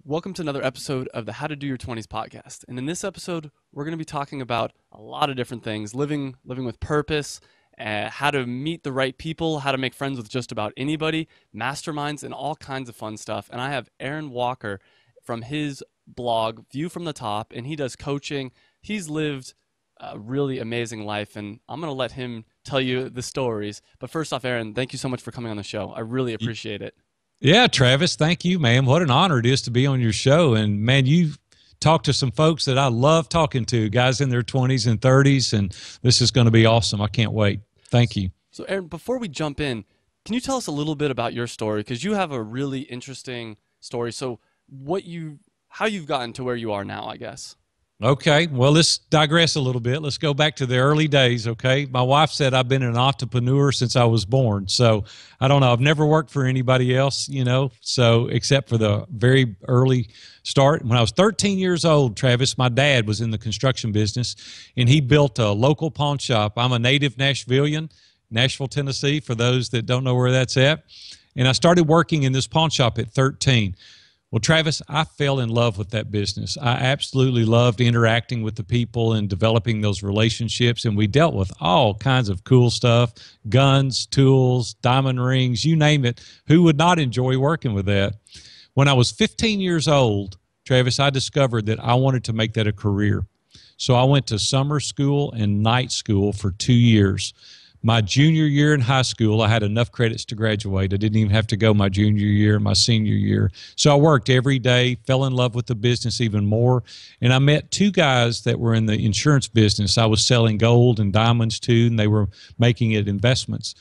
Welcome to another episode of the How to Do Your 20s podcast. And in this episode, we're going to be talking about a lot of different things, living with purpose, how to meet the right people, how to make friends with just about anybody, masterminds, and all kinds of fun stuff. And I have Aaron Walker from his blog, View from the Top, and he does coaching. He's lived a really amazing life, and I'm going to let him tell you the stories. But first off, Aaron, thank you so much for coming on the show. I really appreciate it. Yeah, Travis, thank you, man. What an honor it is to be on your show. And, man, you've talked to some folks that I love talking to, guys in their 20s and 30s, and this is going to be awesome. I can't wait. Thank you. So, Aaron, before we jump in, can you tell us a little bit about your story? Because you have a really interesting story. So how you've gotten to where you are now, I guess. Okay, well, let's digress a little bit. Let's go back to the early days, okay? My wife said I've been an entrepreneur since I was born. So I don't know. I've never worked for anybody else, so except for the very early start. When I was 13 years old, Travis, my dad was in the construction business, and he built a local pawn shop. I'm a native Nashvilleian, Nashville, Tennessee, for those that don't know where that's at. And I started working in this pawn shop at 13. Well, Travis, I fell in love with that business. I absolutely loved interacting with the people and developing those relationships, and we dealt with all kinds of cool stuff, guns, tools, diamond rings, you name it. Who would not enjoy working with that? When I was 15 years old, Travis, I discovered that I wanted to make that a career. So I went to summer school and night school for 2 years. My junior year in high school, I had enough credits to graduate. I didn't even have to go my junior year, my senior year. So I worked every day, fell in love with the business even more. And I met two guys that were in the insurance business. I was selling gold and diamonds to, and they were making it investments.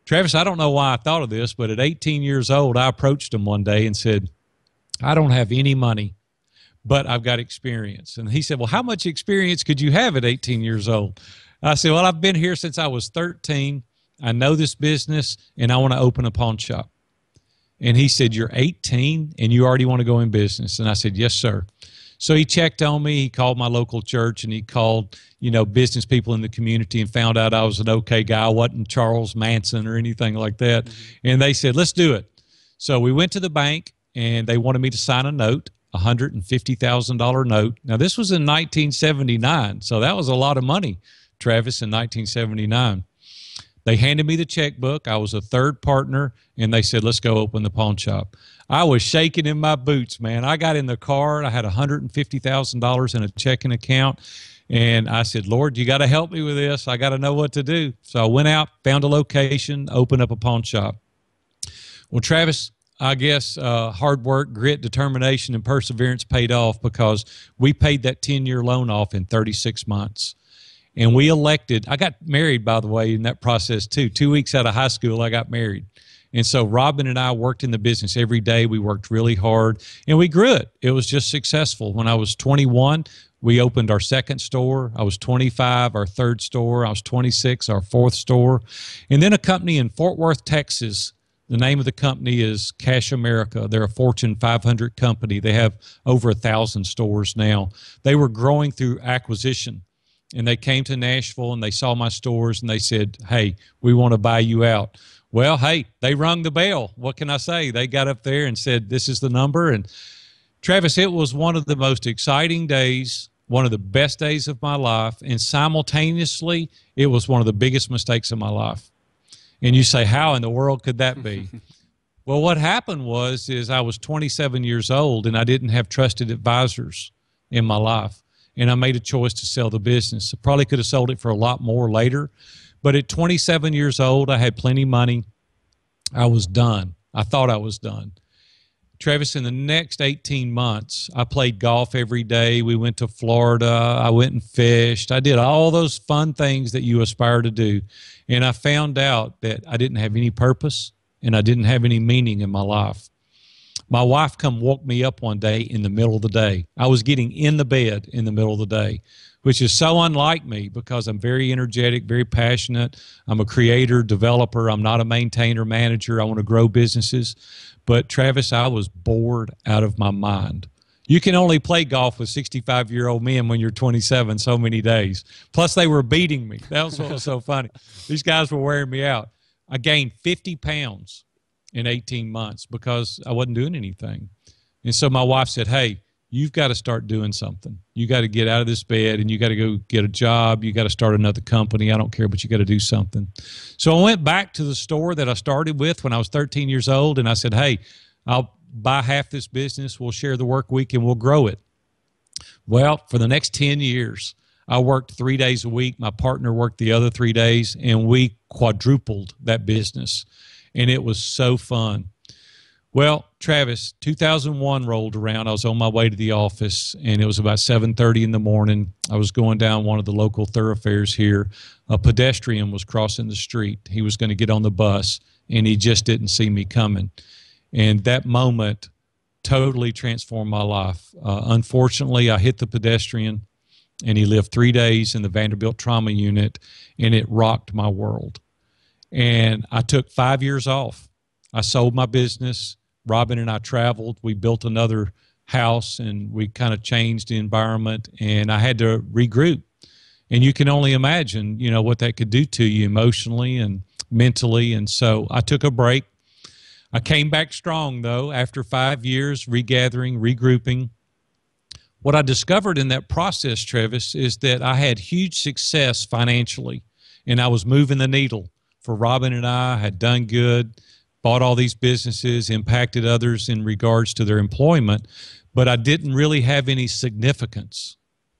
Travis, I don't know why I thought of this, but at 18 years old, I approached them one day and said, I don't have any money, but I've got experience. And he said, well, how much experience could you have at 18 years old? I said, well, I've been here since I was 13. I know this business, and I want to open a pawn shop. And he said, you're 18, and you already want to go in business? And I said, yes, sir. So he checked on me. He called my local church, and he called, business people in the community and found out I was an okay guy. I wasn't Charles Manson or anything like that. Mm-hmm. And they said, let's do it. So we went to the bank, and they wanted me to sign a note, a $150,000 note. Now, this was in 1979, so that was a lot of money, Travis, in 1979. They handed me the checkbook. I was a third partner, and they said, let's go open the pawn shop. I was shaking in my boots, man. I got in the car. I had $150,000 in a checking account, and I said, Lord, you got to help me with this. I got to know what to do. So I went out, found a location, opened up a pawn shop. Well, Travis, I guess hard work, grit, determination, and perseverance paid off because we paid that 10-year loan off in 36 months. And we elected, I got married, by the way, in that process too. 2 weeks out of high school, I got married. And so Robin and I worked in the business every day. We worked really hard, and we grew it. It was just successful. When I was 21, we opened our second store. I was 25, our third store. I was 26, our fourth store. And then a company in Fort Worth, Texas. The name of the company is Cash America. They're a Fortune 500 company. They have over 1,000 stores now. They were growing through acquisition. And they came to Nashville, and they saw my stores, and they said, hey, we want to buy you out. Well, hey, they rung the bell. What can I say? They got up there and said, this is the number. And Travis, it was one of the most exciting days, one of the best days of my life. And simultaneously, it was one of the biggest mistakes of my life. And you say, how in the world could that be? Well, what happened is I was 27 years old, and I didn't have trusted advisors in my life. And I made a choice to sell the business. I probably could have sold it for a lot more later. But at 27 years old, I had plenty of money. I was done. I thought I was done. Travis, in the next 18 months, I played golf every day. We went to Florida. I went and fished. I did all those fun things that you aspire to do. And I found out that I didn't have any purpose, and I didn't have any meaning in my life. My wife woke me up one day in the middle of the day. I was getting in the bed in the middle of the day, which is so unlike me because I'm very energetic, very passionate. I'm a creator, developer. I'm not a maintainer, manager. I want to grow businesses. But Travis, I was bored out of my mind. You can only play golf with 65-year-old men when you're 27 so many days. Plus, they were beating me. That was what was so funny. These guys were wearing me out. I gained 50 pounds in 18 months because I wasn't doing anything. And so my wife said, hey, you've got to start doing something. You got to get out of this bed and you got to go get a job. You got to start another company. I don't care, but you got to do something. So I went back to the store that I started with when I was 13 years old. And I said, hey, I'll buy half this business. We'll share the work week and we'll grow it. Well, for the next 10 years, I worked 3 days a week. My partner worked the other 3 days, and we quadrupled that business. And it was so fun. Well, Travis, 2001 rolled around. I was on my way to the office, and it was about 7:30 in the morning. I was going down one of the local thoroughfares here. A pedestrian was crossing the street. He was going to get on the bus, and he just didn't see me coming. And that moment totally transformed my life. Unfortunately, I hit the pedestrian, and he lived 3 days in the Vanderbilt trauma unit, and it rocked my world. And I took 5 years off. I sold my business. Robin and I traveled. We built another house, and we kind of changed the environment, and I had to regroup. And you can only imagine, you know, what that could do to you emotionally and mentally. And so I took a break. I came back strong, though, after 5 years, regathering, regrouping. What I discovered in that process, Travis, is that I had huge success financially, and I was moving the needle. For Robin and I had done good, bought all these businesses, impacted others in regards to their employment, but I didn't really have any significance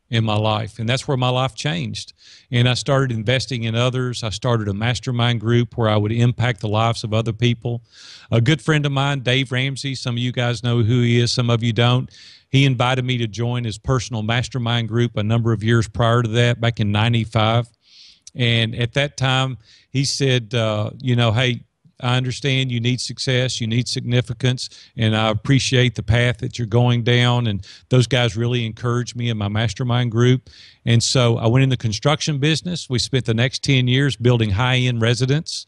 in my life, and that's where my life changed. And I started investing in others. I started a mastermind group where I would impact the lives of other people. A good friend of mine, Dave Ramsey, some of you guys know who he is, some of you don't. He invited me to join his personal mastermind group a number of years prior to that, back in 95. And at that time, he said, you know, hey, I understand you need success, you need significance, and I appreciate the path that you're going down. And those guys really encouraged me in my mastermind group. And so I went in the construction business. We spent the next 10 years building high-end residents.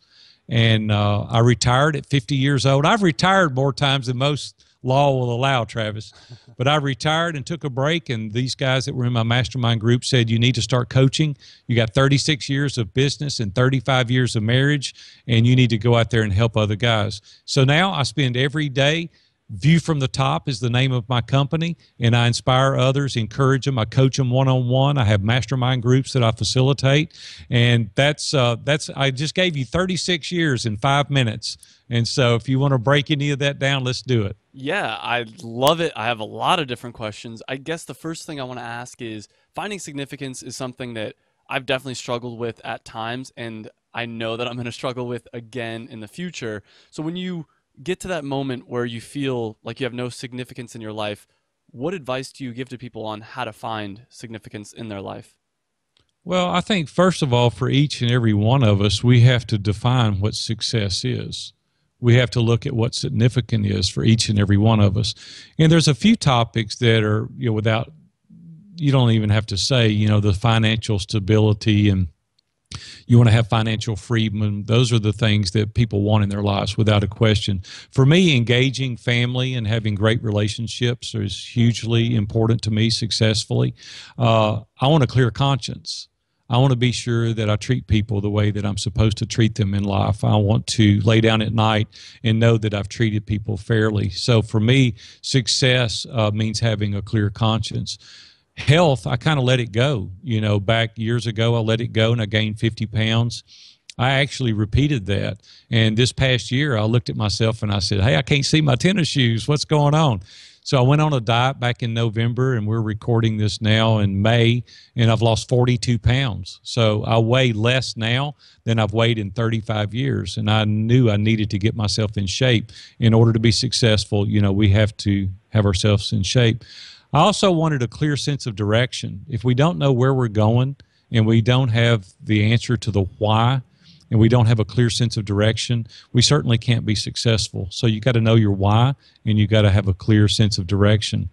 And I retired at 50 years old. I've retired more times than most law will allow, Travis. But I retired and took a break, and these guys that were in my mastermind group said, you need to start coaching. You got 36 years of business and 35 years of marriage, and you need to go out there and help other guys. So now I spend every day, View from the Top is the name of my company, and I inspire others, encourage them. I coach them one-on-one. I have mastermind groups that I facilitate, and that's I just gave you 36 years in 5 minutes. And so if you want to break any of that down, let's do it. Yeah, I love it. I have a lot of different questions. I guess the first thing I want to ask is, finding significance is something that I've definitely struggled with at times, and I know that I'm going to struggle with again in the future. So when you get to that moment where you feel like you have no significance in your life, what advice do you give to people on how to find significance in their life? Well, I think first of all, for each and every one of us, we have to define what success is. We have to look at what significant is for each and every one of us. And there's a few topics that are, you know, without, you don't even have to say, you know, the financial stability, and you want to have financial freedom. Those are the things that people want in their lives without a question. For me, engaging family and having great relationships is hugely important to me successfully. I want a clear conscience. I want to be sure that I treat people the way that I'm supposed to treat them in life. I want to lay down at night and know that I've treated people fairly. So for me, success means having a clear conscience. Health, I kind of let it go. You know, back years ago, I let it go and I gained 50 pounds. I actually repeated that. And this past year, I looked at myself and I said, hey, I can't see my tennis shoes. What's going on? So I went on a diet back in November, and we're recording this now in May, and I've lost 42 pounds. So I weigh less now than I've weighed in 35 years. And I knew I needed to get myself in shape. In order to be successful, you know, we have to have ourselves in shape. I also wanted a clear sense of direction. If we don't know where we're going and we don't have the answer to the why, and we don't have a clear sense of direction, we certainly can't be successful. So you got to know your why, and you got to have a clear sense of direction.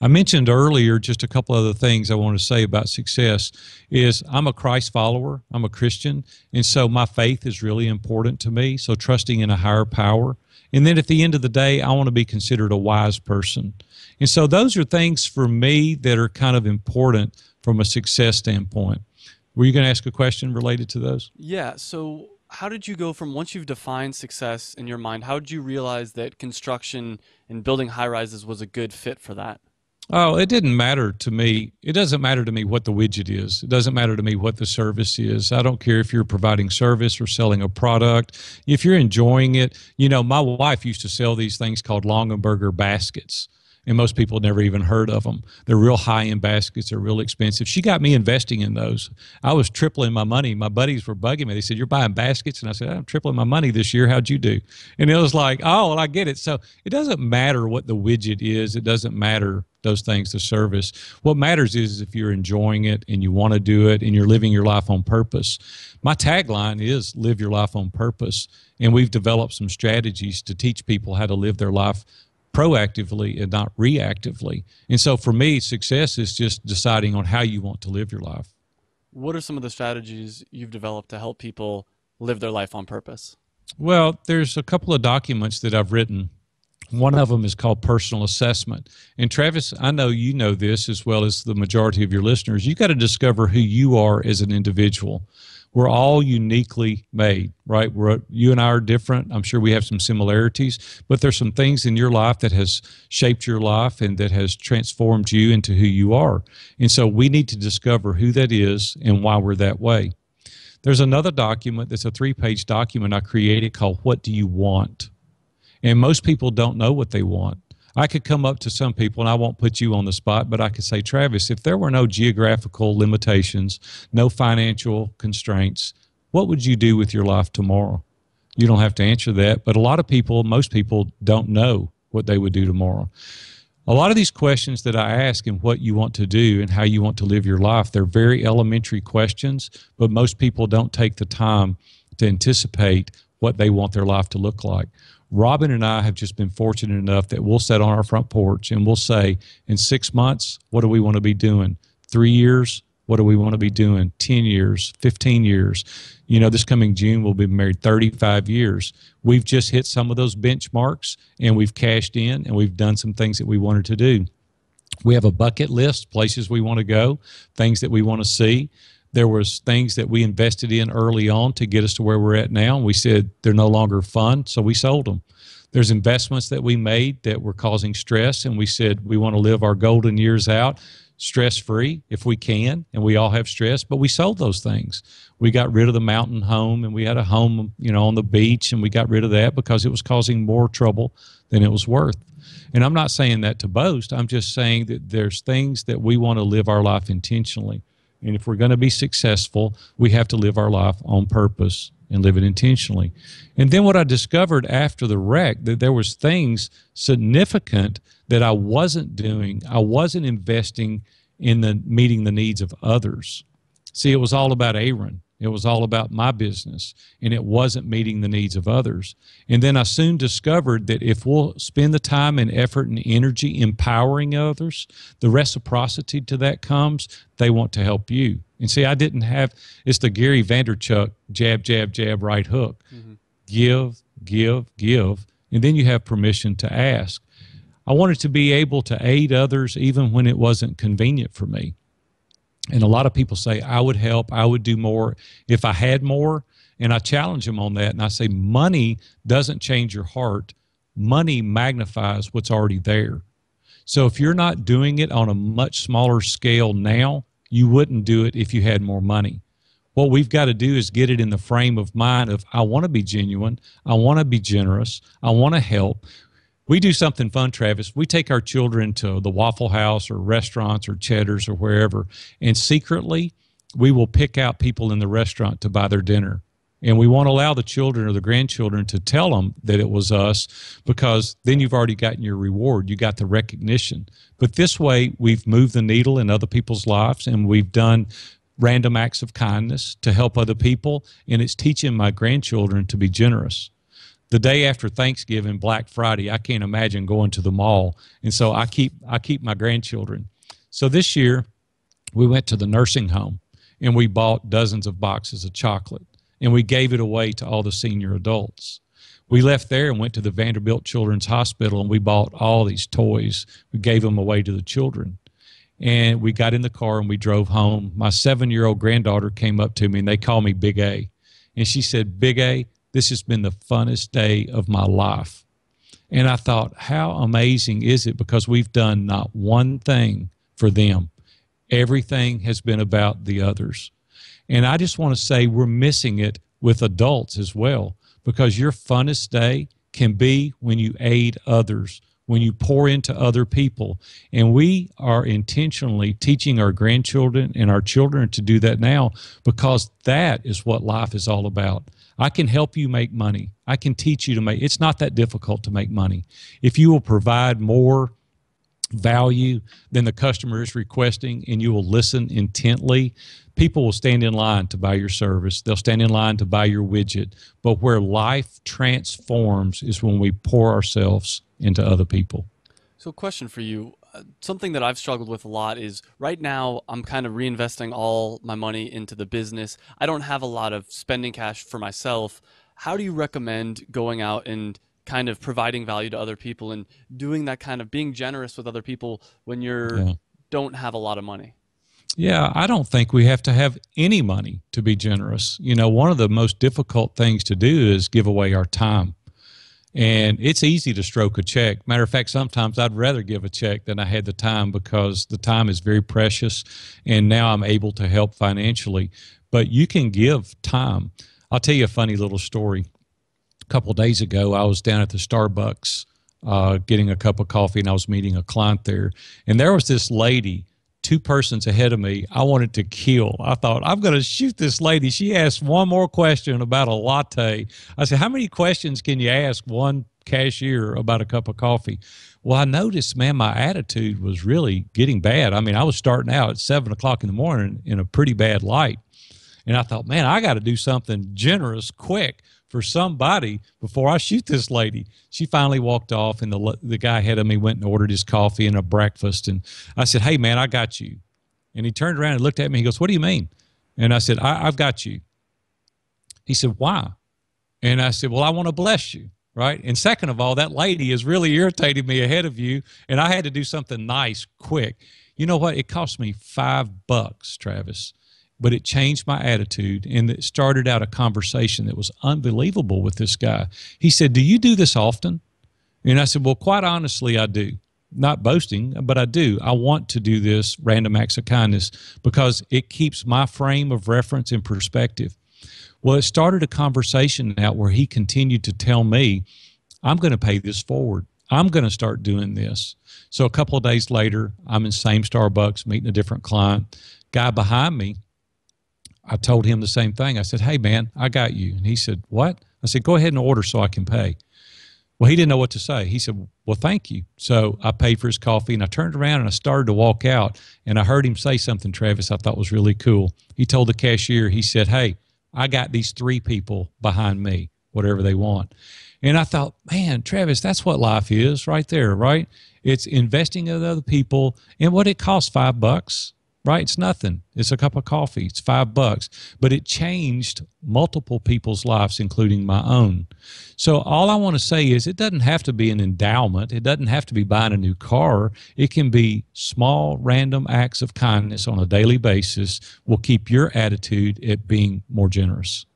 I mentioned earlier just a couple other things I want to say about success is I'm a Christ follower. I'm a Christian, and so my faith is really important to me, so trusting in a higher power. And then at the end of the day, I want to be considered a wise person. And so those are things for me that are kind of important from a success standpoint. Were you going to ask a question related to those? Yeah. So how did you go from, once you've defined success in your mind, how did you realize that construction and building high rises was a good fit for that? Oh, it didn't matter to me. It doesn't matter to me what the widget is. It doesn't matter to me what the service is. I don't care if you're providing service or selling a product. If you're enjoying it, my wife used to sell these things called Longenberger baskets. And most people never even heard of them. They're real high-end baskets. They're real expensive. She got me investing in those. I was tripling my money. My buddies were bugging me. They said, "You're buying baskets?" And I said, "I'm tripling my money this year. How'd you do?" And it was like, "Oh, well, I get it." So it doesn't matter what the widget is. It doesn't matter those things, the service. What matters is if you're enjoying it and you want to do it and you're living your life on purpose. My tagline is live your life on purpose. And we've developed some strategies to teach people how to live their life proactively and not reactively. And so for me, success is just deciding on how you want to live your life. What are some of the strategies you've developed to help people live their life on purpose? Well, there's a couple of documents that I've written. One of them is called personal assessment. And Travis, I know you know this as well as the majority of your listeners. You got to discover who you are as an individual. We're all uniquely made, right? You and I are different. I'm sure we have some similarities, but there's some things in your life that has shaped your life and that has transformed you into who you are. And so we need to discover who that is and why we're that way. There's another document that's a 3-page document I created called What Do You Want? And most people don't know what they want. I could come up to some people, and I won't put you on the spot, but I could say, Travis, if there were no geographical limitations, no financial constraints, what would you do with your life tomorrow? You don't have to answer that, but most people don't know what they would do tomorrow. A lot of these questions that I ask and what you want to do and how you want to live your life, they're very elementary questions, but most people don't take the time to anticipate what they want their life to look like. Robin and I have just been fortunate enough that we'll sit on our front porch and we'll say, in 6 months, what do we want to be doing? 3 years, what do we want to be doing? 10 years, 15 years. This coming June, we'll be married 35 years. We've just hit some of those benchmarks and we've cashed in and we've done some things that we wanted to do. We have a bucket list, places we want to go, things that we want to see. There was things that we invested in early on to get us to where we're at now. And we said they're no longer fun, so we sold them. There's investments that we made that were causing stress, and we said we want to live our golden years out stress-free if we can, and we all have stress, but we sold those things. We got rid of the mountain home, and we had a home, on the beach, and we got rid of that because it was causing more trouble than it was worth. And I'm not saying that to boast. I'm just saying that there's things that we want to live our life intentionally. And if we're going to be successful, we have to live our life on purpose and live it intentionally. And then what I discovered after the wreck, that there was things significant that I wasn't doing. I wasn't investing in meeting the needs of others. See, it was all about Aaron. It was all about my business, and it wasn't meeting the needs of others. And then I soon discovered that if we'll spend the time and effort and energy empowering others, the reciprocity to that comes. They want to help you. And see, it's the Gary Vaynerchuk jab, jab, jab, right hook. Mm-hmm. Give, give, give, and then you have permission to ask. I wanted to be able to aid others even when it wasn't convenient for me. And a lot of people say, I would help, I would do more if I had more. And I challenge them on that. And I say, money doesn't change your heart. Money magnifies what's already there. So if you're not doing it on a much smaller scale now, you wouldn't do it if you had more money. What we've got to do is get it in the frame of mind of, I want to be genuine, I want to be generous, I want to help. We do something fun, Travis. We take our children to the Waffle House or restaurants or Cheddar's or wherever, and secretly we will pick out people in the restaurant to buy their dinner. And we won't allow the children or the grandchildren to tell them that it was us, because then you've already gotten your reward. You got the recognition. But this way, we've moved the needle in other people's lives, and we've done random acts of kindness to help other people, and it's teaching my grandchildren to be generous. The day after Thanksgiving, Black Friday, I can't imagine going to the mall. And so I keep my grandchildren. So this year, we went to the nursing home, and we bought dozens of boxes of chocolate, and we gave it away to all the senior adults. We left there and went to the Vanderbilt Children's Hospital, and we bought all these toys. We gave them away to the children. And we got in the car and we drove home. My 7-year-old granddaughter came up to me, and they call me Big A. And she said, Big A, this has been the funnest day of my life. And I thought, how amazing is it? Because we've done not one thing for them. Everything has been about the others. And I just want to say we're missing it with adults as well, because your funnest day can be when you aid others, when you pour into other people. And we are intentionally teaching our grandchildren and our children to do that now, because that is what life is all about. I can help you make money. I can teach you to make. It's not that difficult to make money. If you will provide more value than the customer is requesting and you will listen intently, people will stand in line to buy your service. They'll stand in line to buy your widget. But where life transforms is when we pour ourselves into other people. So, question for you. Something that I've struggled with a lot is right now I'm kind of reinvesting all my money into the business. I don't have a lot of spending cash for myself. How do you recommend going out and kind of providing value to other people and doing that, kind of being generous with other people when you don't have a lot of money? Yeah, I don't think we have to have any money to be generous. You know, one of the most difficult things to do is give away our time. And it's easy to stroke a check. Matter of fact, sometimes I'd rather give a check than I had the time, because the time is very precious, and now I'm able to help financially. But you can give time. I'll tell you a funny little story. A couple of days ago, I was down at the Starbucks getting a cup of coffee, and I was meeting a client there. And there was this lady, two persons ahead of me, I wanted to kill. I thought, I'm going to shoot this lady. She asked one more question about a latte. I said, how many questions can you ask one cashier about a cup of coffee? Well, I noticed, man, my attitude was really getting bad. I mean, I was starting out at 7 o'clock in the morning in a pretty bad light. And I thought, man, I got to do something generous quick for somebody before I shoot this lady. She finally walked off, and the guy ahead of me went and ordered his coffee and a breakfast. And I said, hey, man, I got you. And he turned around and looked at me. He goes, what do you mean? And I said, I've got you. He said, why? And I said, well, I want to bless you, right? And second of all, that lady is really irritating me ahead of you, and I had to do something nice quick. You know what? It cost me $5, Travis. But it changed my attitude, and it started out a conversation that was unbelievable with this guy. He said, do you do this often? And I said, well, quite honestly, I do. Not boasting, but I do. I want to do this random acts of kindness because it keeps my frame of reference in perspective. Well, it started a conversation out where he continued to tell me, I'm going to pay this forward. I'm going to start doing this. So a couple of days later, I'm in the same Starbucks meeting a different client. Guy behind me, I told him the same thing. I said, hey, man, I got you. And he said, what? I said, go ahead and order so I can pay. Well, he didn't know what to say. He said, well, thank you. So I paid for his coffee, and I turned around and I started to walk out, and I heard him say something, Travis, I thought was really cool. He told the cashier, he said, hey, I got these 3 people behind me, whatever they want. And I thought, man, Travis, that's what life is right there, right? It's investing in other people, and what it costs, $5. Right? It's nothing. It's a cup of coffee. It's $5, but it changed multiple people's lives, including my own. So all I want to say is it doesn't have to be an endowment. It doesn't have to be buying a new car. It can be small, random acts of kindness on a daily basis will keep your attitude at being more generous.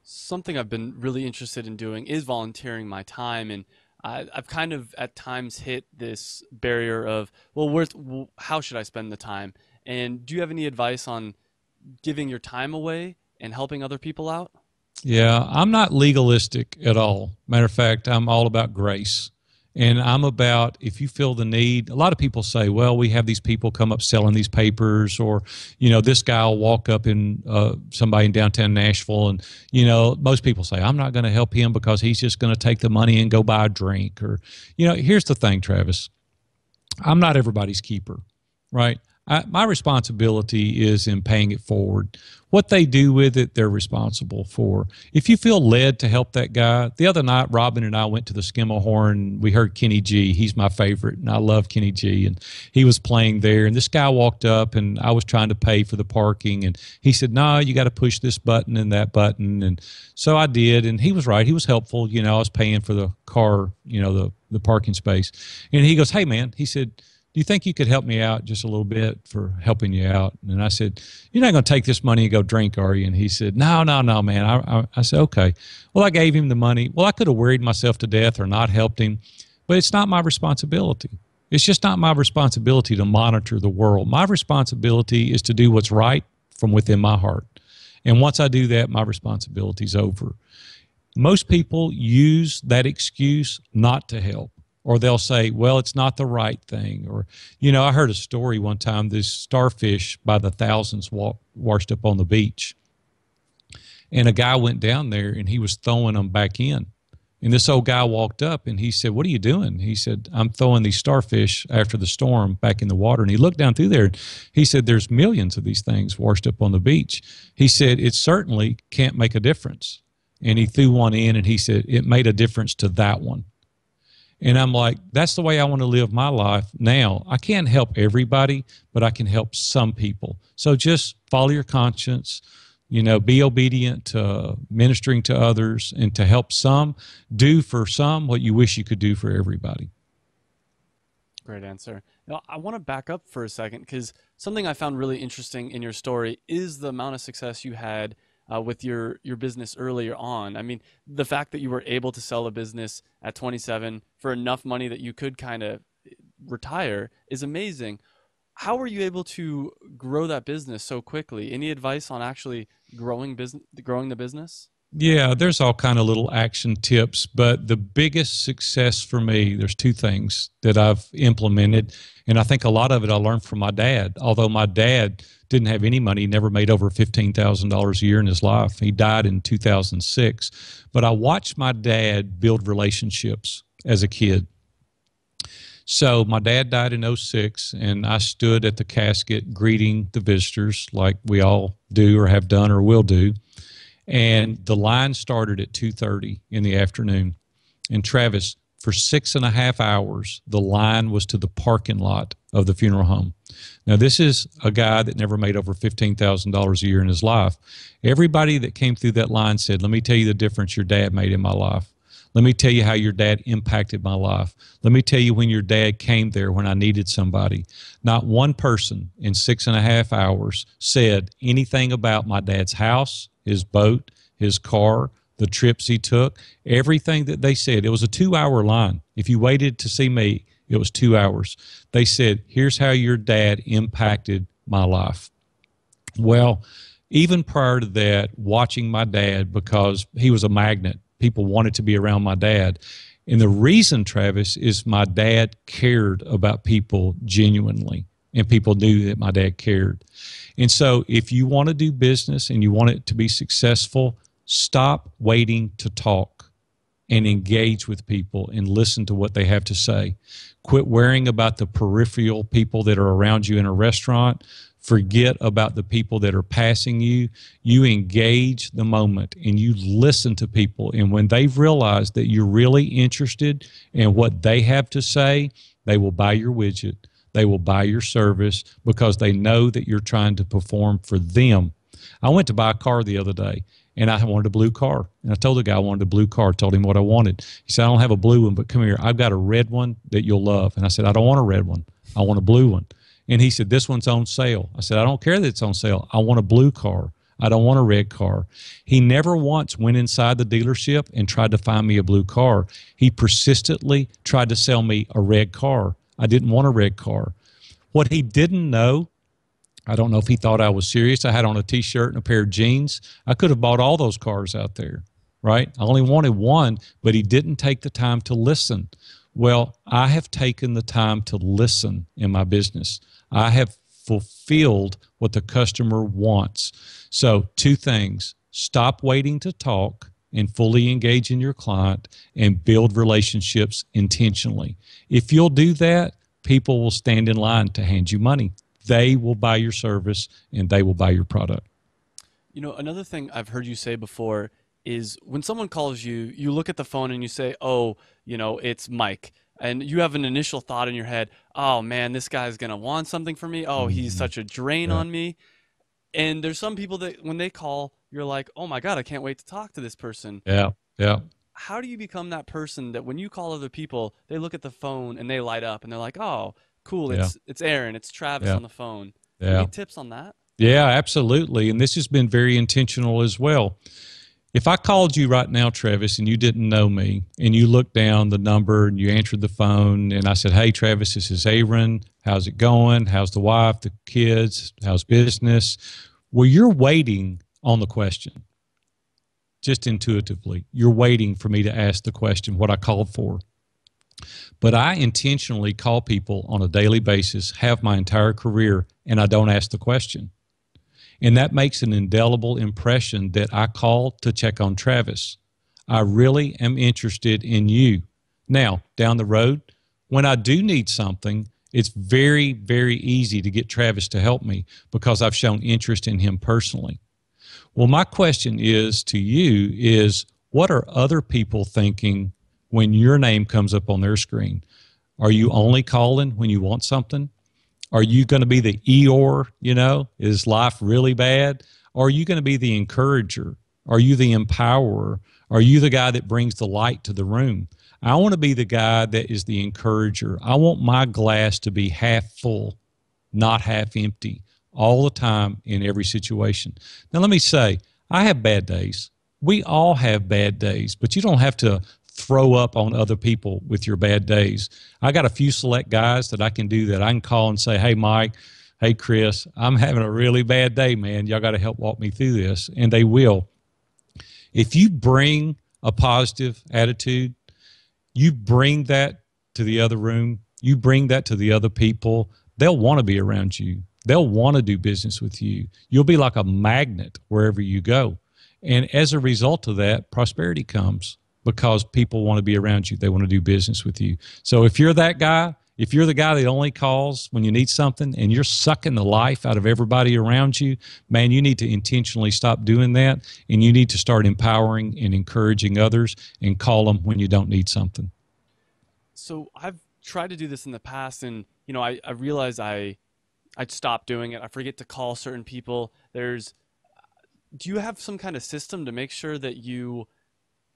Something I've been really interested in doing is volunteering my time, and I've kind of at times hit this barrier of, well, how should I spend the time? And do you have any advice on giving your time away and helping other people out? Yeah, I'm not legalistic at all. Matter of fact, I'm all about grace. And I'm about, if you feel the need, a lot of people say, well, we have these people come up selling these papers, or, you know, this guy will walk up in somebody in downtown Nashville, and, you know, most people say, I'm not going to help him because he's just going to take the money and go buy a drink. Or, you know, here's the thing, Travis, I'm not everybody's keeper, right? My responsibility is in paying it forward. What they do with it, they're responsible for. If you feel led to help that guy, the other night, Robin and I went to the Skimmelhorn. We heard Kenny G. He's my favorite, and I love Kenny G. And he was playing there, and this guy walked up, and I was trying to pay for the parking, and he said, no, you got to push this button and that button. And so I did, and he was right. He was helpful. You know, I was paying for the car, you know, the parking space. And he goes, hey, man, he said, do you think you could help me out just a little bit for helping you out? And I said, you're not going to take this money and go drink, are you? And he said, no, no, no, man. I said, okay. Well, I gave him the money. Well, I could have worried myself to death or not helped him, but it's not my responsibility. It's just not my responsibility to monitor the world. My responsibility is to do what's right from within my heart. And once I do that, my responsibility is over. Most people use that excuse not to help, or they'll say, well, it's not the right thing. Or, I heard a story one time, this starfish by the thousands washed up on the beach. And a guy went down there and he was throwing them back in. And this old guy walked up and he said, what are you doing? He said, I'm throwing these starfish after the storm back in the water. And he looked down through there. He said, there's millions of these things washed up on the beach. He said, it certainly can't make a difference. And he threw one in and he said, it made a difference to that one. And I'm like, that's the way I want to live my life now. I can't help everybody, but I can help some people. So just follow your conscience. Be obedient to ministering to others and to help some. Do for some what you wish you could do for everybody. Great answer. Now, I want to back up for a second because something I found really interesting in your story is the amount of success you had with your business earlier on. I mean, the fact that you were able to sell a business at 27 for enough money that you could kind of retire is amazing. How were you able to grow that business so quickly? Any advice on actually growing the business? Yeah, there's all kind of little action tips, but the biggest success for me, there's two things that I've implemented, and I think a lot of it I learned from my dad. Although my dad didn't have any money, he never made over $15,000 a year in his life. He died in 2006, but I watched my dad build relationships as a kid. So my dad died in '06, and I stood at the casket greeting the visitors like we all do or have done or will do. And the line started at 2:30 in the afternoon. And Travis, for 6.5 hours, the line was to the parking lot of the funeral home. Now, this is a guy that never made over $15,000 a year in his life. Everybody that came through that line said, let me tell you the difference your dad made in my life. Let me tell you how your dad impacted my life. Let me tell you when your dad came there when I needed somebody. Not one person in 6.5 hours said anything about my dad's house, his boat, his car, the trips he took, everything that they said. It was a 2-hour line. If you waited to see me, it was 2 hours. They said, here's how your dad impacted my life. Well, even prior to that, watching my dad, because he was a magnet, people wanted to be around my dad. And the reason, Travis, is my dad cared about people genuinely, and people knew that my dad cared. And so if you want to do business and you want it to be successful, stop waiting to talk and engage with people and listen to what they have to say. Quit worrying about the peripheral people that are around you in a restaurant. Forget about the people that are passing you. You engage the moment and you listen to people. And when they've realized that you're really interested in what they have to say, they will buy your widget. They will buy your service because they know that you're trying to perform for them. I went to buy a car the other day, and I wanted a blue car. And I told the guy I wanted a blue car, told him what I wanted. He said, I don't have a blue one, but come here. I've got a red one that you'll love. And I said, I don't want a red one. I want a blue one. And he said, this one's on sale. I said, I don't care that it's on sale. I want a blue car. I don't want a red car. He never once went inside the dealership and tried to find me a blue car. He persistently tried to sell me a red car. I didn't want a red car. What he didn't know, I don't know if he thought I was serious. I had on a T-shirt and a pair of jeans. I could have bought all those cars out there, right? I only wanted one, but he didn't take the time to listen. Well, I have taken the time to listen in my business. I have fulfilled what the customer wants. So 2 things: stop waiting to talk and fully engage in your client, and build relationships intentionally. If you'll do that, people will stand in line to hand you money. They will buy your service and they will buy your product. You know, another thing I've heard you say before is when someone calls you, you look at the phone and you say, oh, it's Mike. And you have an initial thought in your head, oh man, this guy's going to want something from me. Oh, he's such a drain on me. And there's some people that when they call, you're like, oh my God, I can't wait to talk to this person. Yeah, yeah. How do you become that person that when you call other people, they look at the phone and they light up and they're like, oh, cool. Yeah. It's Aaron, it's Travis Yeah. on the phone. Yeah. Any tips on that? Yeah, absolutely. And this has been very intentional as well. If I called you right now, Travis, and you didn't know me, and you looked down the number and you answered the phone, and I said, "Hey, Travis, this is Aaron. How's it going? How's the wife, the kids? How's business?" Well, you're waiting on the question, just intuitively. You're waiting for me to ask the question, what I called for. But I intentionally call people on a daily basis, have my entire career, and I don't ask the question. And that makes an indelible impression that I call to check on Travis. I really am interested in you. Now, down the road, when I do need something, it's very, very easy to get Travis to help me because I've shown interest in him personally. Well, my question is to you is, what are other people thinking when your name comes up on their screen? Are you only calling when you want something? Are you going to be the Eeyore, is life really bad? Or are you going to be the encourager? Are you the empowerer? Are you the guy that brings the light to the room? I want to be the guy that is the encourager. I want my glass to be half full, not half empty, all the time in every situation. Now, let me say, I have bad days. We all have bad days, but you don't have to throw up on other people with your bad days. I got a few select guys that I can do that. I can call and say, "Hey, Mike, hey, Chris, I'm having a really bad day, man. Y'all got to help walk me through this." And they will. If you bring a positive attitude, you bring that to the other room, you bring that to the other people, they'll want to be around you. They'll want to do business with you. You'll be like a magnet wherever you go. And as a result of that, prosperity comes because people want to be around you. They want to do business with you. So if you're that guy, if you're the guy that only calls when you need something and you're sucking the life out of everybody around you, man, you need to intentionally stop doing that, and you need to start empowering and encouraging others and call them when you don't need something. So I've tried to do this in the past, and I realize I'd stop doing it. I forget to call certain people. Do you have some kind of system to make sure that you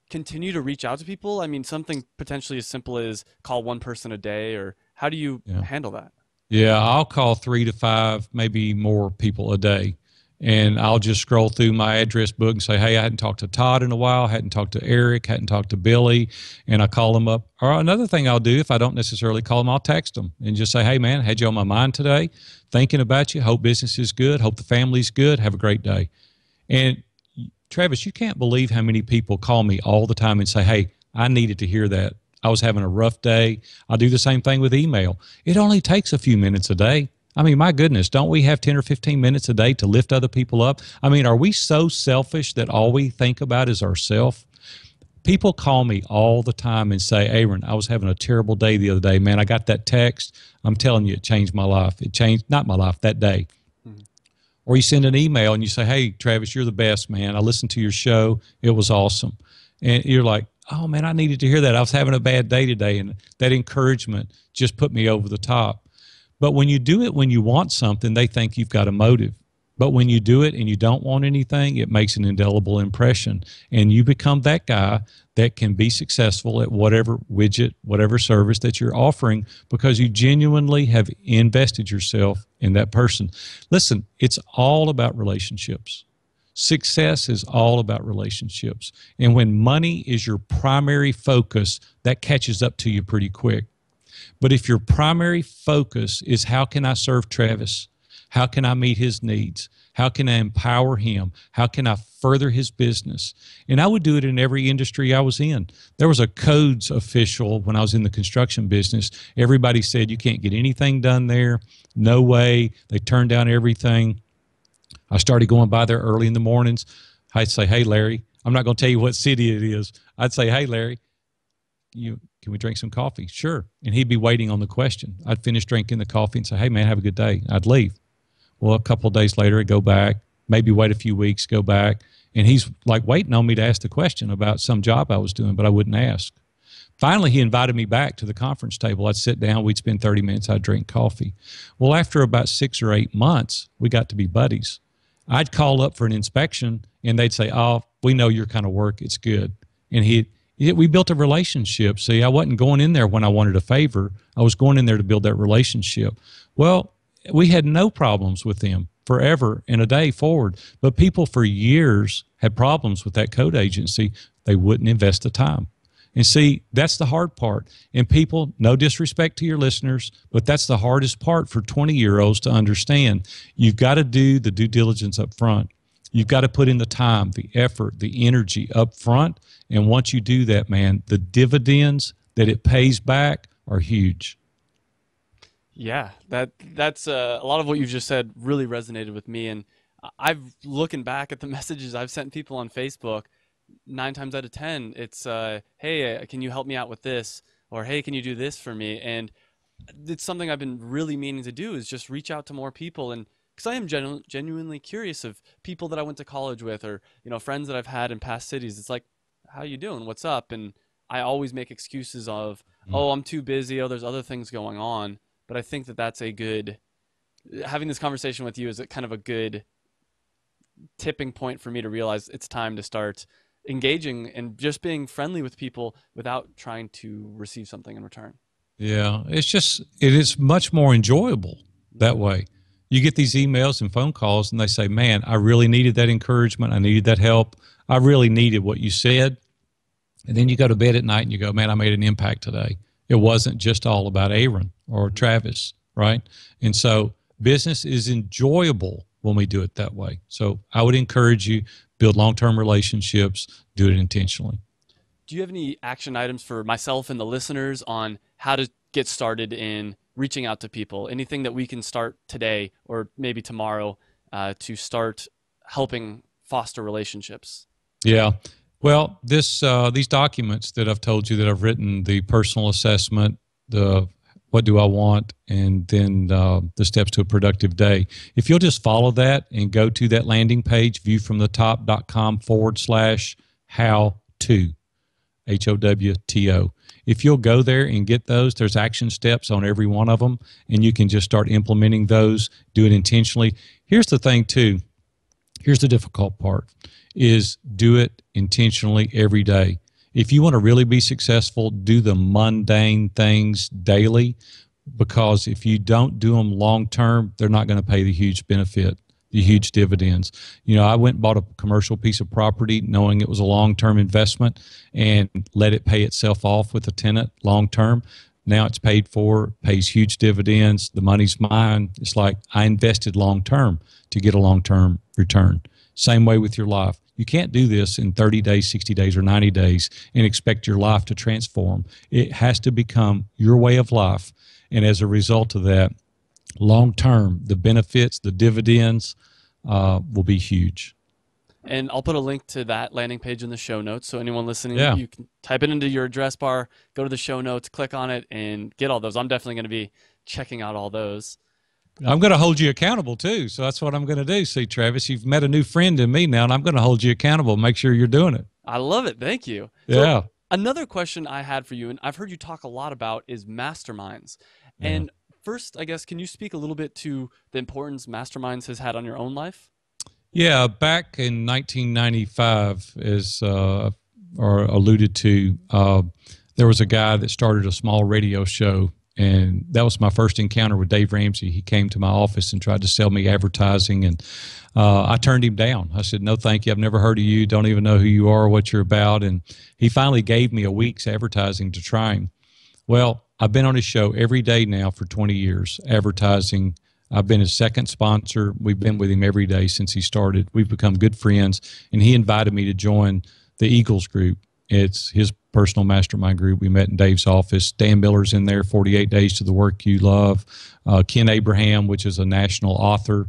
continue to reach out to people? I mean, something potentially as simple as call one person a day, or how do you handle that? Yeah, I'll call 3 to 5, maybe more people a day. And I'll just scroll through my address book and say, "Hey, I hadn't talked to Todd in a while, hadn't talked to Eric, hadn't talked to Billy," and I call them up. Or another thing I'll do, if I don't necessarily call them, I'll text them and just say, "Hey, man, had you on my mind today, thinking about you, hope business is good, hope the family's good, have a great day." And Travis, you can't believe how many people call me all the time and say, "Hey, I needed to hear that. I was having a rough day." I'll do the same thing with email. It only takes a few minutes a day. I mean, my goodness, don't we have 10 or 15 minutes a day to lift other people up? I mean, are we so selfish that all we think about is ourselves? People call me all the time and say, "Aaron, I was having a terrible day the other day. Man, I got that text. I'm telling you, it changed my life. It changed, not my life, that day." Or you send an email and you say, "Hey, Travis, you're the best, man. I listened to your show. It was awesome." And you're like, "Oh, man, I needed to hear that. I was having a bad day today." And that encouragement just put me over the top. But when you do it when you want something, they think you've got a motive. But when you do it and you don't want anything, it makes an indelible impression. And you become that guy that can be successful at whatever widget, whatever service that you're offering, because you genuinely have invested yourself in that person. Listen, it's all about relationships. Success is all about relationships. And when money is your primary focus, that catches up to you pretty quick. But if your primary focus is, how can I serve Travis? How can I meet his needs? How can I empower him? How can I further his business? And I would do it in every industry I was in. There was a codes official when I was in the construction business. Everybody said, "You can't get anything done there. No way." They turned down everything. I started going by there early in the mornings. I'd say, "Hey, Larry," I'm not going to tell you what city it is. I'd say, "Hey, Larry, can we drink some coffee?" "Sure." And he'd be waiting on the question. I'd finish drinking the coffee and say, "Hey, man, have a good day." I'd leave. Well, a couple of days later, I'd go back, maybe wait a few weeks, go back. And he's like waiting on me to ask the question about some job I was doing, but I wouldn't ask. Finally, he invited me back to the conference table. I'd sit down. We'd spend 30 minutes. I'd drink coffee. Well, after about 6 or 8 months, we got to be buddies. I'd call up for an inspection, and they'd say, "Oh, we know your kind of work. It's good." And we built a relationship. See, I wasn't going in there when I wanted a favor. I was going in there to build that relationship. Well, we had no problems with them forever and a day forward. But people for years had problems with that code agency. They wouldn't invest the time. And see, that's the hard part. And people, no disrespect to your listeners, but that's the hardest part for 20-year-olds to understand. You've got to do the due diligence up front. You've got to put in the time, the effort, the energy up front. And once you do that, man, the dividends that it pays back are huge. Yeah, that's a lot of what you've just said really resonated with me. And I've looking back at the messages I've sent people on Facebook, 9 times out of 10, it's, hey, can you help me out with this? Or, hey, can you do this for me? And it's something I've been really meaning to do is just reach out to more people. And because I am genuinely curious of people that I went to college with or, friends that I've had in past cities. It's like, how you doing? What's up? And I always make excuses of, oh, I'm too busy. Oh, there's other things going on. But I think that that's having this conversation with you is kind of a good tipping point for me to realize it's time to start engaging and just being friendly with people without trying to receive something in return. Yeah, it is much more enjoyable that way. You get these emails and phone calls and they say, man, I really needed that encouragement. I needed that help. I really needed what you said. And then you go to bed at night and you go, man, I made an impact today. It wasn't just all about Aaron or Travis, right? And so business is enjoyable when we do it that way. So I would encourage you, build long-term relationships, do it intentionally. Do you have any action items for myself and the listeners on how to get started in reaching out to people? Anything that we can start today or maybe tomorrow to start helping foster relationships? Yeah. Well, these documents that I've told you that I've written, the personal assessment, the what do I want, and then the steps to a productive day. If you'll just follow that and go to that landing page, viewfromthetop.com/how-to, HOWTO. If you'll go there and get those, there's action steps on every one of them, and you can just start implementing those, do it intentionally. Here's the thing, too. Here's the difficult part, is do it intentionally every day. If you want to really be successful, do the mundane things daily, because if you don't do them long term, they're not going to pay the huge benefit, the huge dividends. I went and bought a commercial piece of property knowing it was a long-term investment and let it pay itself off with a tenant long-term. Now it's paid for, pays huge dividends. The money's mine. It's like I invested long-term to get a long-term return. Same way with your life. You can't do this in 30 days, 60 days, or 90 days and expect your life to transform. It has to become your way of life. And as a result of that, long-term, the benefits, the dividends will be huge. And I'll put a link to that landing page in the show notes. So anyone listening, Yeah. You can type it into your address bar, go to the show notes, click on it, and get all those. I'm definitely going to be checking out all those. I'm going to hold you accountable, too. So that's what I'm going to do. See, Travis, you've met a new friend in me now, and I'm going to hold you accountable. Make sure you're doing it. I love it. Thank you. Yeah. So another question I had for you, and I've heard you talk a lot about, is masterminds. Yeah. And first, I guess, can you speak a little bit to the importance Masterminds has had on your own life? Yeah, back in 1995, as or alluded to, there was a guy that started a small radio show, and that was my first encounter with Dave Ramsey. He came to my office and tried to sell me advertising, and I turned him down. I said, no, thank you. I've never heard of you. Don't even know who you are or what you're about. And he finally gave me a week's advertising to try him. Well, I've been on his show every day now for 20 years, advertising. I've been his second sponsor. We've been with him every day since he started. We've become good friends, and he invited me to join the Eagles group. It's his personal mastermind group. We met in Dave's office. Dan Miller's in there, 48 Days to the Work You Love. Ken Abraham, which is a national author,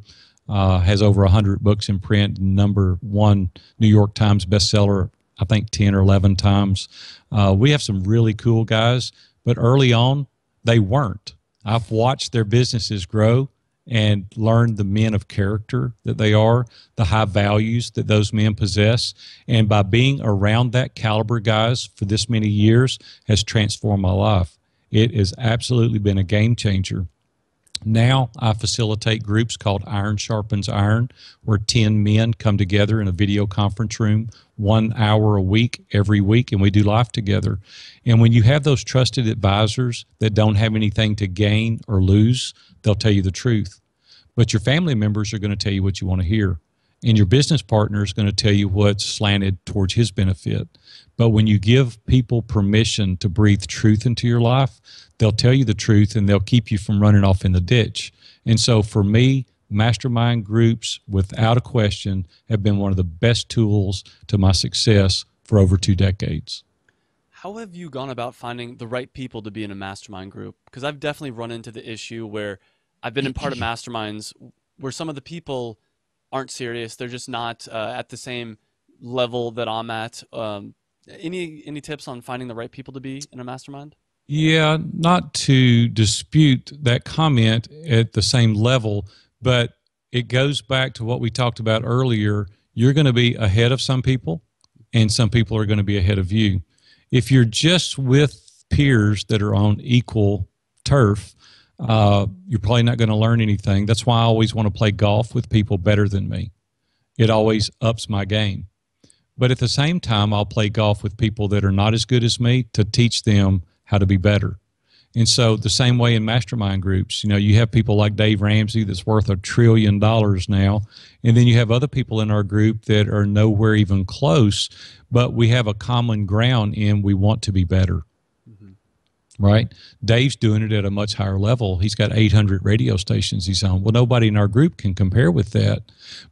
has over 100 books in print, #1 New York Times bestseller, I think 10 or 11 times. We have some really cool guys, but early on, they weren't. I've watched their businesses grow and learn the men of character that they are, the high values that those men possess. And by being around that caliber guys for this many years has transformed my life. It has absolutely been a game changer. Now I facilitate groups called Iron Sharpens Iron, where 10 men come together in a video conference room 1 hour a week, every week, and we do life together. And when you have those trusted advisors that don't have anything to gain or lose, they'll tell you the truth. But your family members are going to tell you what you want to hear. And your business partner is going to tell you what's slanted towards his benefit. But when you give people permission to breathe truth into your life, they'll tell you the truth and they'll keep you from running off in the ditch. And so for me, mastermind groups, without a question, have been one of the best tools to my success for over 2 decades. How have you gone about finding the right people to be in a mastermind group? Because I've definitely run into the issue where I've been in part of masterminds where some of the people aren't serious. They're just not at the same level that I'm at. Any tips on finding the right people to be in a mastermind? Yeah, not to dispute that comment at the same level, but it goes back to what we talked about earlier. You're going to be ahead of some people, and some people are going to be ahead of you. If you're just with peers that are on equal turf, you're probably not going to learn anything. That's why I always want to play golf with people better than me. It always ups my game. But at the same time, I'll play golf with people that are not as good as me to teach them how to be better. And so the same way in mastermind groups, you have people like Dave Ramsey that's worth $1 trillion now. And then you have other people in our group that are nowhere even close, but we have a common ground in we want to be better. Right? Dave's doing it at a much higher level. He's got 800 radio stations he's on. Well, nobody in our group can compare with that.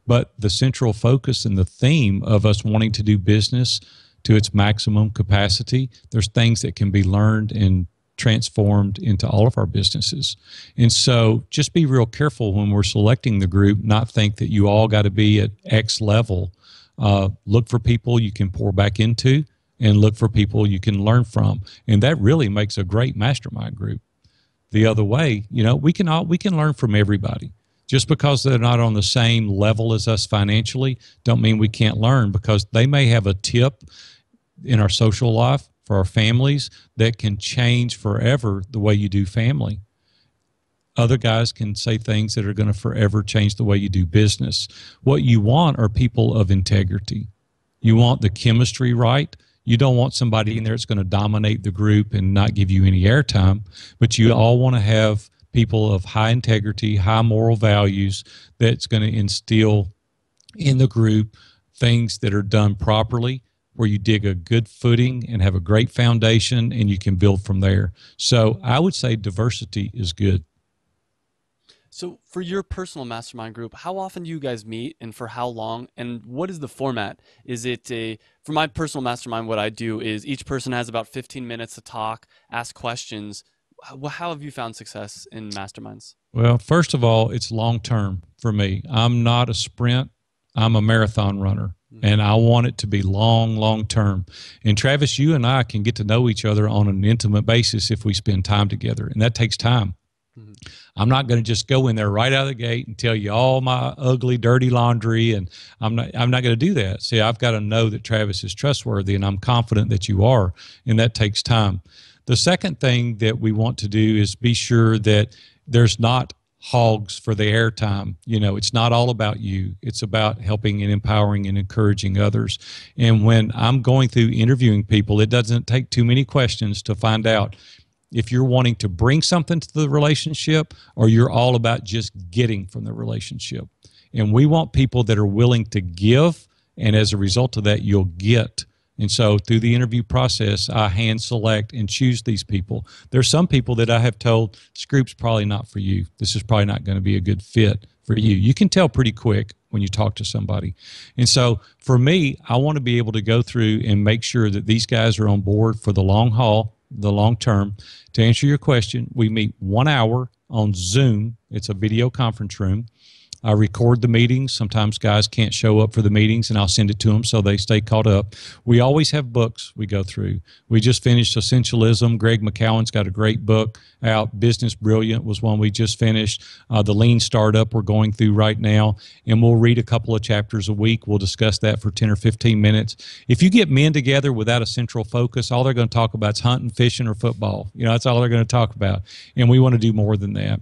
But the central focus and the theme of us wanting to do business to its maximum capacity, there's things that can be learned and transformed into all of our businesses. And so just be real careful when we're selecting the group, not think that you all got to be at X level. Look for people you can pour back into, and look for people you can learn from. And that really makes a great mastermind group. The other way, we can learn from everybody. Just because they're not on the same level as us financially, don't mean we can't learn, because they may have a tip in our social life for our families that can change forever the way you do family. Other guys can say things that are going to forever change the way you do business. What you want are people of integrity. You want the chemistry right. You don't want somebody in there that's going to dominate the group and not give you any airtime, but you all want to have people of high integrity, high moral values that's going to instill in the group things that are done properly, where you dig a good footing and have a great foundation and you can build from there. So I would say diversity is good. So for your personal mastermind group, how often do you guys meet and for how long? And what is the format? Is it for my personal mastermind, what I do is each person has about 15 minutes to talk, ask questions. How have you found success in masterminds? Well, first of all, it's long term for me. I'm not a sprint. I'm a marathon runner. And I want it to be long term. And Travis, you and I can get to know each other on an intimate basis if we spend time together. And that takes time. I'm not going to just go in there right out of the gate and tell you all my ugly, dirty laundry, and I'm not going to do that. See, I've got to know that Travis is trustworthy, and I'm confident that you are, and that takes time. The second thing that we want to do is be sure that there's not hogs for the airtime. It's not all about you. It's about helping and empowering and encouraging others. And when I'm going through interviewing people, it doesn't take too many questions to find out if you're wanting to bring something to the relationship or you're all about just getting from the relationship. And we want people that are willing to give, and as a result of that, you'll get. And so through the interview process, I hand select and choose these people. There's some people that I have told, this group's probably not for you. This is probably not going to be a good fit for you. You can tell pretty quick when you talk to somebody. And so for me, I want to be able to go through and make sure that these guys are on board for the long haul, the long term. To answer your question, we meet 1 hour on Zoom. It's a video conference room. I record the meetings. Sometimes guys can't show up for the meetings, and I'll send it to them so they stay caught up. We always have books we go through. We just finished Essentialism. Greg McCowan's got a great book out. Business Brilliant was one we just finished. The Lean Startup we're going through right now, and we'll read a couple of chapters a week. We'll discuss that for 10 or 15 minutes. If you get men together without a central focus, all they're going to talk about is hunting, fishing, or football. That's all they're going to talk about, and we want to do more than that.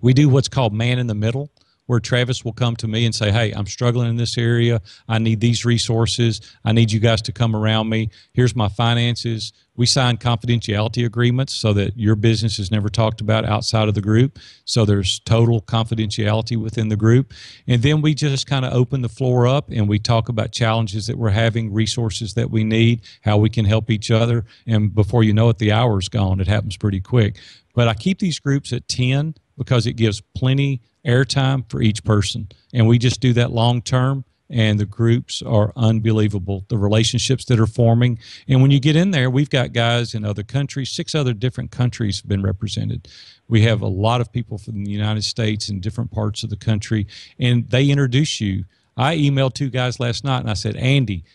We do what's called man in the middle, where Travis will come to me and say, hey, I'm struggling in this area. I need these resources. I need you guys to come around me. Here's my finances. We sign confidentiality agreements so that your business is never talked about outside of the group. So there's total confidentiality within the group. And then we just kind of open the floor up and we talk about challenges that we're having, resources that we need, how we can help each other. And before you know it, the hour's gone. It happens pretty quick. But I keep these groups at 10 because it gives plenty airtime for each person. And we just do that long term, and the groups are unbelievable, the relationships that are forming. And when you get in there, we've got guys in other countries, 6 other different countries have been represented. We have a lot of people from the United States in different parts of the country, and they introduce you. I emailed 2 guys last night, and I said, Andy,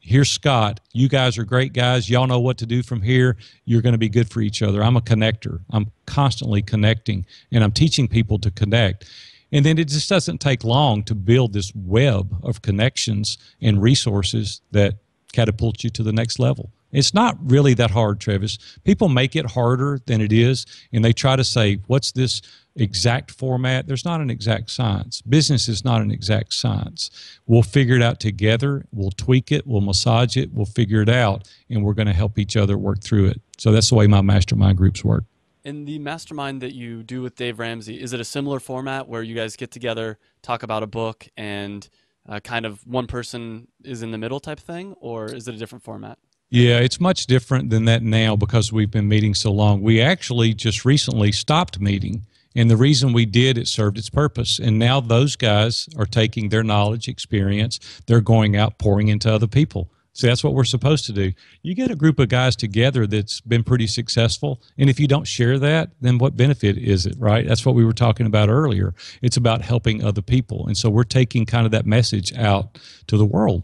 here's Scott. You guys are great guys. Y'all know what to do from here. You're going to be good for each other. I'm a connector. I'm constantly connecting, and I'm teaching people to connect. And then it just doesn't take long to build this web of connections and resources that catapult you to the next level. It's not really that hard, Travis. People make it harder than it is, and they try to say, what's this exact format? There's not an exact science. Business is not an exact science. We'll figure it out together. We'll tweak it. We'll massage it. We'll figure it out, and we're going to help each other work through it. So that's the way my mastermind groups work. In the mastermind that you do with Dave Ramsey, is it a similar format where you guys get together, talk about a book, and kind of one person is in the middle type thing, or is it a different format? Yeah, it's much different than that now because we've been meeting so long. We actually just recently stopped meeting, and the reason we did, it served its purpose. And now those guys are taking their knowledge, experience, they're going out pouring into other people. So that's what we're supposed to do. You get a group of guys together that's been pretty successful, and if you don't share that, then what benefit is it, right? That's what we were talking about earlier. It's about helping other people. And so we're taking kind of that message out to the world.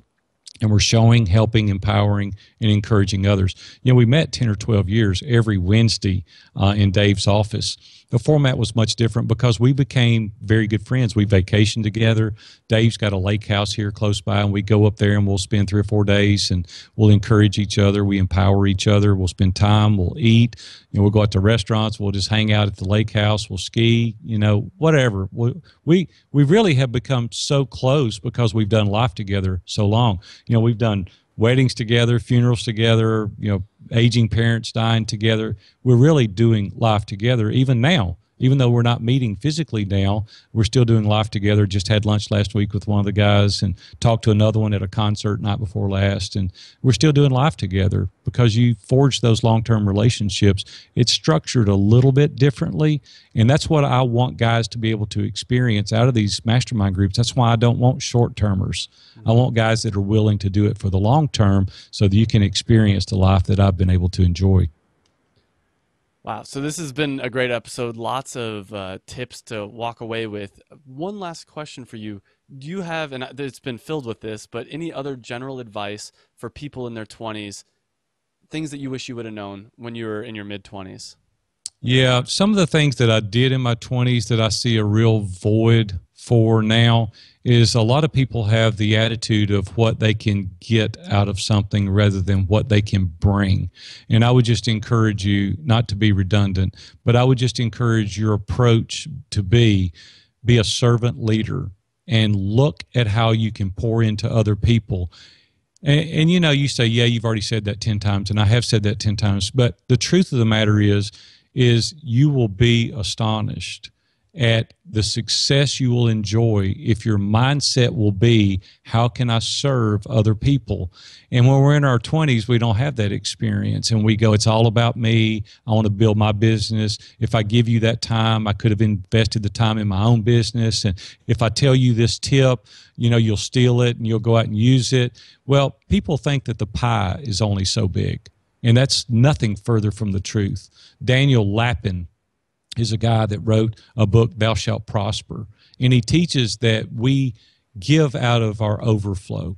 And we're showing, helping, empowering, and encouraging others. You know, we met 10 or 12 years every Wednesday in Dave's office. The format was much different because we became very good friends. We vacationed together. Dave's got a lake house here close by, and we go up there and we'll spend 3 or 4 days, and we'll encourage each other. We empower each other. We'll spend time. We'll eat. You know, we'll go out to restaurants. We'll just hang out at the lake house. We'll ski. You know, whatever. We really have become so close because we've done life together so long. You know, we've done weddings together, funerals together, you know, aging parents dying together. We're really doing life together even now. Even though we're not meeting physically now, we're still doing life together. Just had lunch last week with one of the guys and talked to another one at a concert night before last. And we're still doing life together because you forge those long-term relationships. It's structured a little bit differently. And that's what I want guys to be able to experience out of these mastermind groups. That's why I don't want short-termers. I want guys that are willing to do it for the long term so that you can experience the life that I've been able to enjoy. Wow. So this has been a great episode. Lots of tips to walk away with. One last question for you. Do you have, and it's been filled with this, but any other general advice for people in their 20s, things that you wish you would have known when you were in your mid-20s? Yeah, some of the things that I did in my 20s that I see a real void for now is a lot of people have the attitude of what they can get out of something rather than what they can bring. And I would just encourage you, not to be redundant, but I would just encourage your approach to be a servant leader and look at how you can pour into other people. And you know, you say, yeah, you've already said that 10 times, and I have said that 10 times, but the truth of the matter is you will be astonished at the success you will enjoy if your mindset will be, how can I serve other people? And when we're in our 20s, we don't have that experience. And we go, it's all about me. I want to build my business. If I give you that time, I could have invested the time in my own business. And if I tell you this tip, you know, you'll steal it and you'll go out and use it. Well, people think that the pie is only so big. And that's nothing further from the truth. Daniel Lapin is a guy that wrote a book, Thou Shalt Prosper. And he teaches that we give out of our overflow.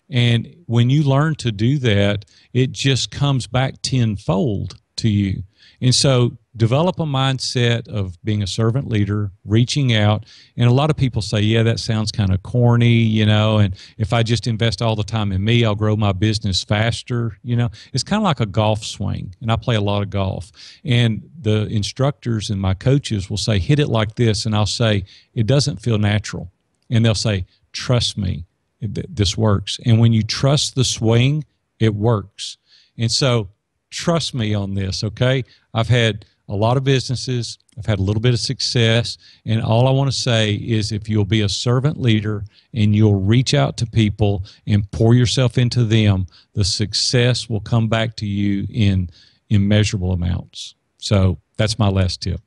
And when you learn to do that, it just comes back tenfold to you. And so develop a mindset of being a servant leader, reaching out. And a lot of people say, yeah, that sounds kind of corny, and if I just invest all the time in me, I'll grow my business faster. It's kind of like a golf swing, and I play a lot of golf. And the instructors and my coaches will say, hit it like this. And I'll say, it doesn't feel natural. And they'll say, trust me, this works. And when you trust the swing, it works. And so trust me on this, okay? I've had a lot of businesses. I've had a little bit of success. And all I want to say is if you'll be a servant leader and you'll reach out to people and pour yourself into them, the success will come back to you in immeasurable amounts. So that's my last tip.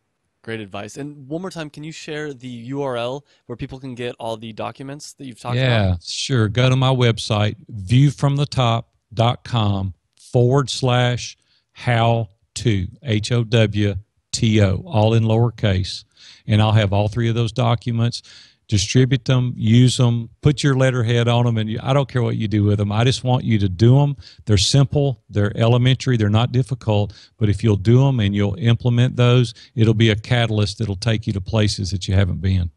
Great advice. And one more time, can you share the URL where people can get all the documents that you've talked about? Yeah, sure. Go to my website, viewfromthetop.com/how-to, HOWTO, all in lowercase. And I'll have all three of those documents. Distribute them, use them, put your letterhead on them, and I don't care what you do with them. I just want you to do them. They're simple, they're elementary, they're not difficult, but if you'll do them and you'll implement those, it'll be a catalyst that'll take you to places that you haven't been.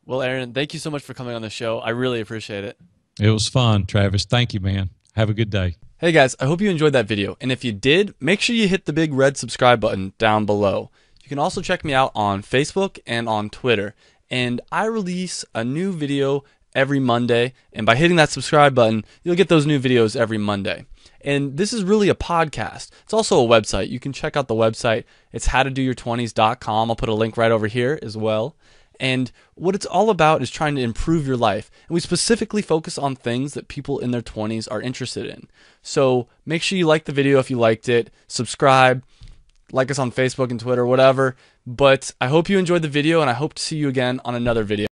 Well, Aaron, thank you so much for coming on the show. I really appreciate it. It was fun, Travis. Thank you, man. Have a good day. Hey guys, I hope you enjoyed that video, and if you did, make sure you hit the big red subscribe button down below. You can also check me out on Facebook and on Twitter. And I release a new video every Monday, and by hitting that subscribe button, you'll get those new videos every Monday. And this is really a podcast. It's also a website. You can check out the website. It's howtodoyour20s.com. I'll put a link right over here as well. And what it's all about is trying to improve your life. And we specifically focus on things that people in their 20s are interested in. So make sure you like the video if you liked it, subscribe, like us on Facebook and Twitter, whatever. But I hope you enjoyed the video, and I hope to see you again on another video.